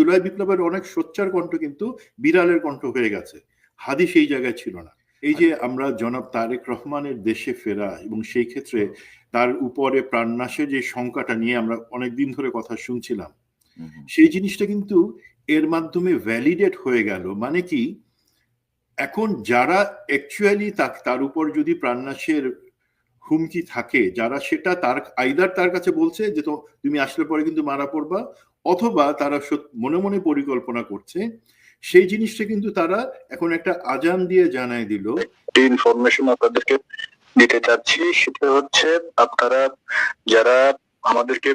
জুলাই বিপ্লবের অনেক সোচ্চার কণ্ঠ কিন্তু বিড়ালের কণ্ঠ হয়ে গেছে, হাদি সেই জায়গায় ছিল না। এই যে আমরা জনাব তারেক রহমানের দেশে ফেরা এবং সেই ক্ষেত্রে তার উপরে প্রাণনাশের যে শঙ্কাটা নিয়ে আমরা অনেকদিন ধরে কথা শুনছিলাম, সেই জিনিসটা কিন্তু এর মাধ্যমে ভ্যালিডেট হয়ে গেল। মানে কি, এখন যারা অ্যাকচুয়ালি তার উপর যদি প্রাণনাশের হুমকি থাকে, যারা সেটা তার আইদার তার কাছে বলছে যে তো তুমি আসলে পরে কিন্তু মারা পড়বা, অথবা তারা মনে মনে পরিকল্পনা করছে, সেই জিনিসটা কিন্তু তারা এখন একটা আজান দিয়ে জানায় দিল। ইনফরমেশন আপনাদেরকে দিতে চাচ্ছি, সেটা হচ্ছে আপনারা যারা আমাদেরকে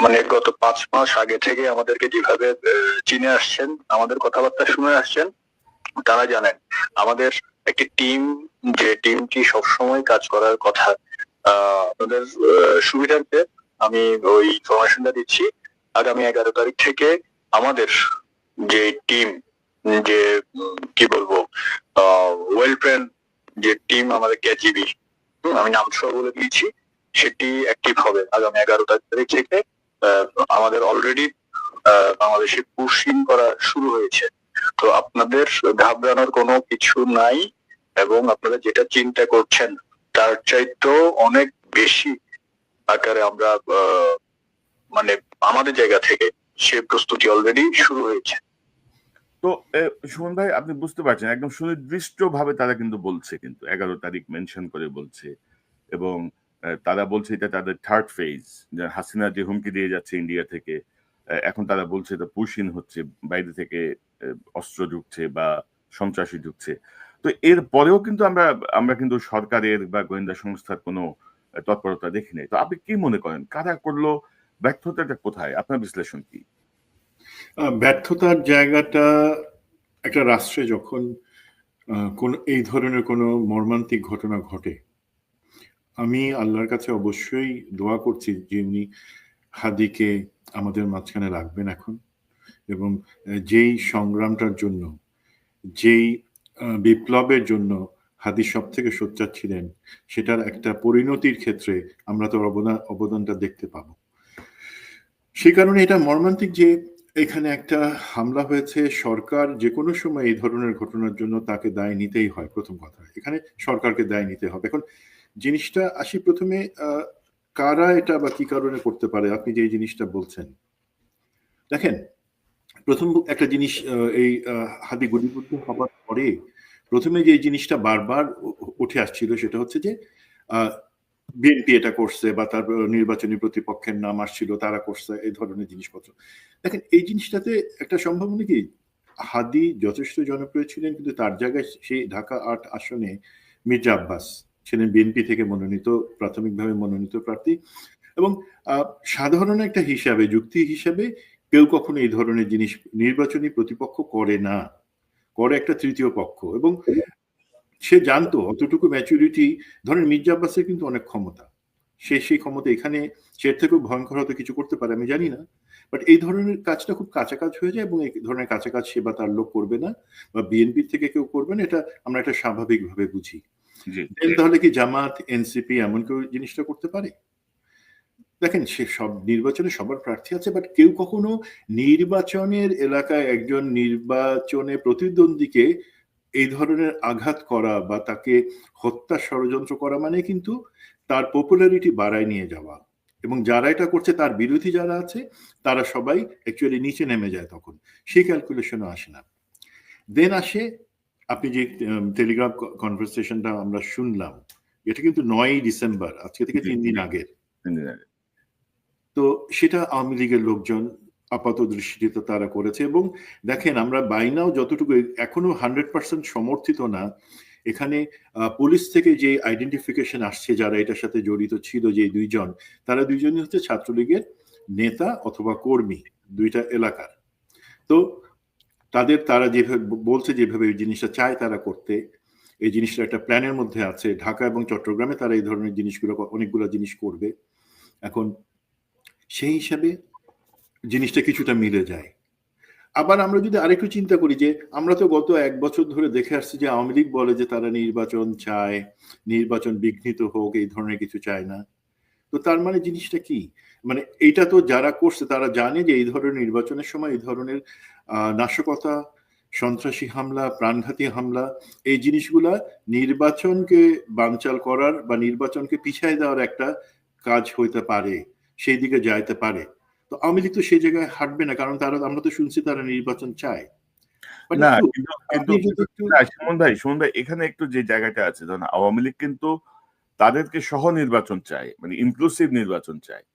মানে গত 5 মাস আগে থেকে আমাদেরকে যেভাবে চিনে আসছেন, আমাদের কথাবার্তা শুনে আসছেন, তারা জানেন আমাদের একটি টিম, যে টিমটি সবসময় কাজ করার কথা। আপনাদের সুবিধার্থে আমি ওই ইনফরমেশনটা দিচ্ছি। আগামী 11 তারিখ থেকে আমাদের যে টিম, যে কি বলবো, ওয়েল ট্রেন যে টিম আমাদের কেজিবি, আমি নাম সহ বলে দিয়েছি, সেটি অ্যাক্টিভ হবে আগামী 11 তারিখ থেকে। আমাদের অলরেডি বাংলাদেশে পুশিং করা শুরু হয়েছে। তো আপনাদের ঘাবড়ানোর কোনো কিছু নাই, এবং আপনারা যেটা চিন্তা করছেন তার চাইতেও অনেক বেশি আকারে আমরা মানে আমাদের জায়গা থেকে সে প্রস্তুতি অলরেডি শুরু হয়েছে। তো সুমন ভাই, আপনি বুঝতে পারছেন একদম সুনির্দিষ্ট ভাবে তারা কিন্তু বলছে, কিন্তু 11 তারিখ মেনশন করে বলছে, এবং তারা বলছে এটা তাদের থার্ড ফেজ। হাসিনা যে হুমকি দিয়ে যাচ্ছে ইন্ডিয়া থেকে, এখন তারা বলছে এটা পুশিন হচ্ছে, বাইরে থেকে অস্ত্র ঢুকছে বা সন্ত্রাসী ঢুকছে। তো এর পরেও কিন্তু আমরা কিন্তু সরকারের বা গোয়েন্দা সংস্থার কোনো তৎপরতা দেখি নাই। তো আপনি কি মনে করেন, কারা করলো, ব্যর্থতাটা কোথায়? আপনার বিশ্লেষণ কি? ব্যর্থতার জায়গাটা একটা রাষ্ট্রে যখন কোন এই ধরনের কোনো মর্মান্তিক ঘটনা ঘটে, আমি আল্লাহর কাছে অবশ্যই দোয়া করছি যে উনি হাদিকে আমাদের মাঝখানে রাখবেন এখন, এবং যেই সংগ্রামটার জন্য, যেই বিপ্লবের জন্য হাদি সব থেকে সোচ্চার ছিলেন, সেটার একটা পরিণতির ক্ষেত্রে আমরা তো অবদানটা দেখতে পাবো। সেই কারণে এটা মর্মান্তিক যে এখানে একটা হামলা হয়েছে। সরকার যে কোনো সময় এই ধরনের ঘটনার জন্য তাকে দায় নিতেই হয়। প্রথম কথা, এখানে সরকারকে দায় নিতে হবে। এখন জিনিসটা আসি প্রথমে, কারা এটা বা কি কারণে করতে পারে, আপনি যে জিনিসটা বলছেন। দেখেন, প্রথম একটা জিনিস, এই হাদি গুলিবিদ্ধ হবার পরে প্রথমে যে জিনিসটা বারবার উঠে আসছিল সেটা হচ্ছে যে বিএনপি এটা করছে, বা তার নির্বাচনী প্রতিপক্ষের নাম আসছিল, তারা করছে, এই ধরনের জিনিসপত্র। দেখেন, এই জিনিসটাতে একটা সম্ভাবনা কি, হাদি যথেষ্ট জনপ্রিয় ছিলেন, কিন্তু তার জায়গায় সেই ঢাকা ৮ আসনে মির্জা আব্বাস ছিলেন বিএনপি থেকে মনোনীত, প্রাথমিকভাবে মনোনীত প্রার্থী। এবং সাধারণ একটা হিসাবে, যুক্তি হিসাবে, কেউ কখনো এই ধরনের জিনিস নির্বাচনী প্রতিপক্ষ করে না, করে একটা তৃতীয় পক্ষ। এবং সে জানতো অতটুকু ম্যাচুরিটি, ধরেন মির্জা আব্বাসের কিন্তু অনেক ক্ষমতা, সেই ক্ষমতা এখানে সে থেকেও ভয়ঙ্কর হয়তো কিছু করতে পারে, আমি জানি না, বাট এই ধরনের কাজটা খুব কাছাকাছি হয়ে যায়, এবং এই ধরনের কাছাকাছি সেবা তার লোক করবে না, বা বিএনপি থেকে কেউ করবে না, এটা আমরা একটা স্বাভাবিকভাবে বুঝি। তাহলে কি জামাত, এনসিপি এমন কেউ জিনিসটা করতে পারে? দেখেন, সে সব নির্বাচনে সবার প্রার্থী আছে, বাট কেউ কখনো নির্বাচনের এলাকায় একজন নির্বাচনে প্রতিদ্বন্দ্বীকে এই ধরনের আঘাত করা বা তাকে হত্যা ষড়যন্ত্র করা মানে কিন্তু তার পপুলারিটি বাড়ায় নিয়ে যাওয়া, এবং যারা এটা করছে তার বিরোধী যারা আছে তারা সবাই অ্যাকচুয়ালি নিচে নেমে যায়, তখন সেই ক্যালকুলেশনও আসে না। দেন আসে, আপনি যে টেলিগ্রাম কনভারসেশনটা আমরা শুনলাম, এটা কিন্তু 9ই ডিসেম্বর, আজকে থেকে 3 দিন আগের। তো সেটা আওয়ামী লীগের লোকজন আপাত দৃষ্টিতে তারা করেছে। এবং দেখেন, আমরা বাইনাও যতটুকু এখনো 100% সমর্থিত না, এখানে পুলিশ থেকে যে আইডেন্টিফিকেশন আসছে যারা এটার সাথে জড়িত ছিল, যে দুইজন, তারা দুইজনই হচ্ছে ছাত্রলীগের নেতা অথবা কর্মী, দুইটা এলাকার। তো তারা যেভাবে বলছে, যেভাবে এই জিনিসটা চায় তারা করতে, এই জিনিসটা একটা প্ল্যানের মধ্যে আছে। ঢাকা এবং চট্টগ্রামে তারা এই ধরনের জিনিসগুলো, অনেকগুলো জিনিস করবে। এখন সেই হিসাবে জিনিসটা কিছুটা মিলে যায়। আবার আমরা যদি আরেকটু চিন্তা করি যে আমরা তো গত 1 বছর ধরে দেখে আসছি যে আওয়ামী লীগ বলে যে তারা নির্বাচন চায়, নির্বাচন বিঘ্নিত হোক, এই ধরনের কিছু চায় না। তো তার মানে জিনিসটা কি? মানে এইটা তো যারা করছে তারা জানে যে এই ধরনের নির্বাচনের সময় এই ধরনের নাশকতা, সন্ত্রাসী হামলা, প্রাণঘাতী হামলা, এই জিনিসগুলা নির্বাচনকে বানচাল করার বা নির্বাচনকে পিছায় দেওয়ার একটা কাজ হইতে পারে, সেই দিকে যাইতে পারে। তো আওয়ামী লীগ তো সেই জায়গায় হাঁটবে না, কারণ আমরা তো শুনছি তারা নির্বাচন চায়। বাট না, একটু কিন্তু আপনি যদি একটু না, সুমন ভাই এখানে একটু যে জায়গাটা আছে, ধরুন আওয়ামী লীগ কিন্তু তাদেরকে সহ নির্বাচন চায়, মানে ইনক্লুসিভ নির্বাচন চায়।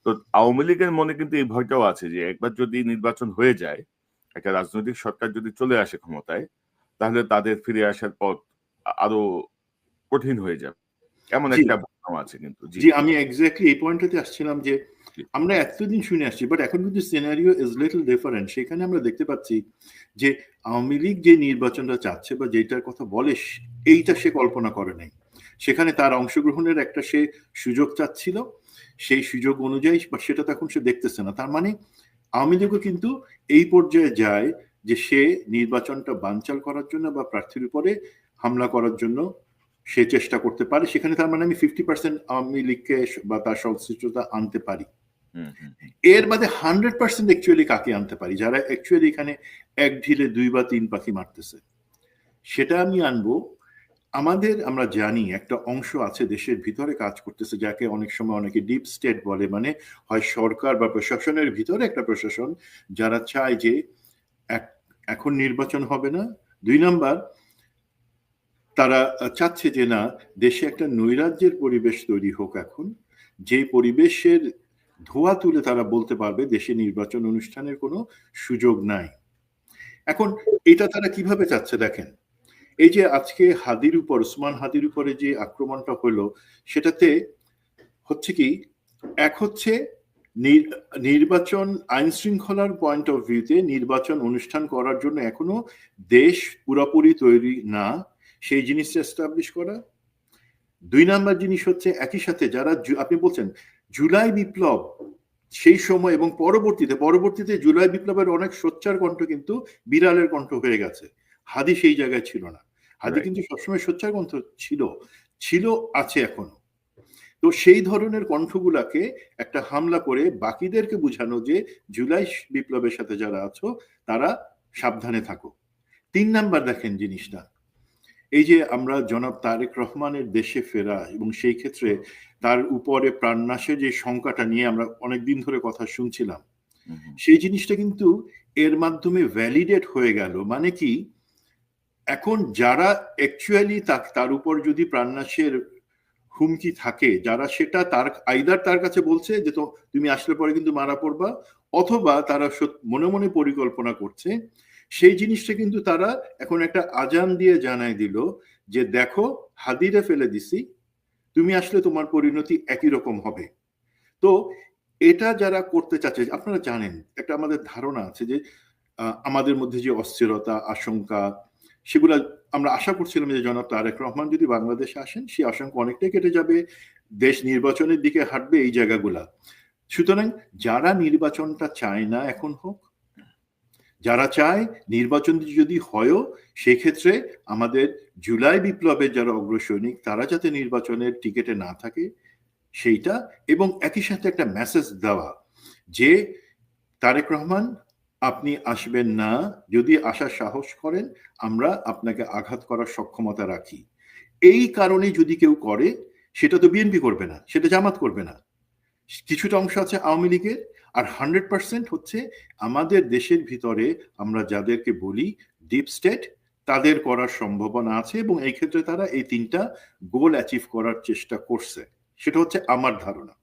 তো আওয়ামী লীগের মনে কিন্তু এই ভয়টাও আছে যে একবার যদি নির্বাচন হয়ে যায়, একটা রাজনৈতিক সরকার যদি চলে আসে ক্ষমতায়, তাহলে তাদের ফিরে আসার পথ আরো কঠিন হয়ে যাবে, এমন জি একটা ভাবনা আছে কিন্তু। জি, জি আমি এক্স্যাক্টলি এই পয়েন্টটাতে আসছিলাম যে জি। আমরা এতদিন শুনে আসছি, বাট এখন কিন্তু সিনারিও ইজ লিটল ডিফারেন্ট। সেখানে আমরা দেখতে পাচ্ছি যে আওয়ামী লীগ যে নির্বাচনটা চাচ্ছে বা যেটার কথা বলে এইটা সে কল্পনা করে নাই। সেখানে তার অংশগ্রহণের একটা সে সুযোগ চাচ্ছিল, সেই সুযোগ অনুযায়ী বা সেটা তো এখন সে দেখতেছে না। তার মানে আওয়ামী লীগও কিন্তু এই পর্যায়ে যায় যে সে নির্বাচনটা বানচাল করার জন্য বা প্রার্থীর উপরে হামলা করার জন্য সে চেষ্টা করতে পারে। সেখানে তার মানে আমি 50% আওয়ামী লীগকে বা তার সংশ্লিষ্টতা আনতে পারি। হুম, হুম, এর বাদে 100% অ্যাকচুয়ালি কাকে আনতে পারি, যারা অ্যাকচুয়ালি এখানে এক ঢিলে 2 বা 3 পাখি মারতেছে, সেটা আমি আনবো। আমরা জানি একটা অংশ আছে দেশের ভিতরে কাজ করতেছে, যাকে অনেক সময় অনেকে ডিপ স্টেট বলে, মানে হয় সরকার বা প্রশাসনের ভিতরে একটা প্রশাসন, যারা চায় যে এখন নির্বাচন হবে না। 2 নাম্বার, তারা চাচ্ছে যে না, দেশে একটা নৈরাজ্যের পরিবেশ তৈরি হোক এখন, যে পরিবেশের ধোঁয়া তুলে তারা বলতে পারবে দেশে নির্বাচন অনুষ্ঠানের কোনো সুযোগ নাই। এখন এটা তারা কিভাবে চাচ্ছে দেখেন, এই যে আজকে ওসমান হাদির উপরে যে আক্রমণটা হলো, সেটাতে হচ্ছে কি, এক হচ্ছে নির্বাচন আইন শৃঙ্খলার পয়েন্ট অফ ভিউতে নির্বাচন অনুষ্ঠান করার জন্য এখনো দেশ পুরোপুরি তৈরি না, সেই জিনিসটা এস্টাবলিশ করা। 2 নাম্বার জিনিস হচ্ছে একই সাথে যারা আপনি বলছেন জুলাই বিপ্লব, সেই সময় এবং পরবর্তীতে জুলাই বিপ্লবের অনেক সোচ্চার কণ্ঠ কিন্তু বিড়ালের কণ্ঠ হয়ে গেছে। হাদি সেই জায়গায় ছিল না। হাদি কিন্তু সবসময় সোচ্চার কণ্ঠ ছিল, আছে এখনো। তো সেই ধরনের কণ্ঠগুলাকে একটা হামলা করে বাকিদেরকে বুঝানো যে জুলাই বিপ্লবের সাথে যারা আছো তারা সাবধানে থাকো। 3 নাম্বার দেখেন জিনিসটা, এই যে আমরা জনাব তারেক রহমানের দেশে ফেরা এবং সেই ক্ষেত্রে তার উপরে প্রাণনাশের যে শঙ্কাটা নিয়ে আমরা অনেকদিন ধরে কথা শুনছিলাম, সেই জিনিসটা কিন্তু এর মাধ্যমে ভ্যালিডেট হয়ে গেল। মানে কি, এখন যারা অ্যাকচুয়ালি তার উপর যদি প্রাণনাশের হুমকি থাকে, যারা সেটা আইদার তার কাছে বলছে যে তো তুমি আসলে পরে কিন্তু মারা পড়বা, অথবা তারা মনে মনে পরিকল্পনা করছে, সেই জিনিসটা কিন্তু তারা এখন একটা আজান দিয়ে জানাই দিল যে দেখো, হাদিরে ফেলে দিছি, তুমি আসলে তোমার পরিণতি একই রকম হবে। তো এটা যারা করতে চাচ্ছে, আপনারা জানেন একটা আমাদের ধারণা আছে যে আমাদের মধ্যে যে অস্থিরতা, আশঙ্কা, সেগুলা আমরা আশা করছিলাম যে জনাব তারেক রহমান যদি বাংলাদেশে আসেন সেই আশঙ্কা অনেকটাই কেটে যাবে, দেশ নির্বাচনের দিকে হাঁটবে, এই জায়গাগুলা। সুতরাং যারা নির্বাচনটা চায় না এখন হোক, যারা চায় নির্বাচন যদি হয়ও সেক্ষেত্রে আমাদের জুলাই বিপ্লবের যারা অগ্রসৈনিক তারা যাতে নির্বাচনের টিকেটে না থাকে সেইটা, এবং একই সাথে একটা মেসেজ দেওয়া যে তারেক রহমান আপনি আসবেন না, যদি আসার সাহস করেন আমরা আপনাকে আঘাত করার সক্ষমতা রাখি। এই কারণে যদি কেউ করে, সেটা তো বিএনপি করবে না, সেটা জামাত করবে না, কিছুটা অংশ আছে আওয়ামী লীগের, আর 100% হচ্ছে আমাদের দেশের ভিতরে আমরা যাদেরকে বলি ডিপ স্টেট, তাদের করার সম্ভাবনা আছে, এবং এই ক্ষেত্রে তারা এই 3টা গোল অ্যাচিভ করার চেষ্টা করছে। সেটা হচ্ছে আমার ধারণা।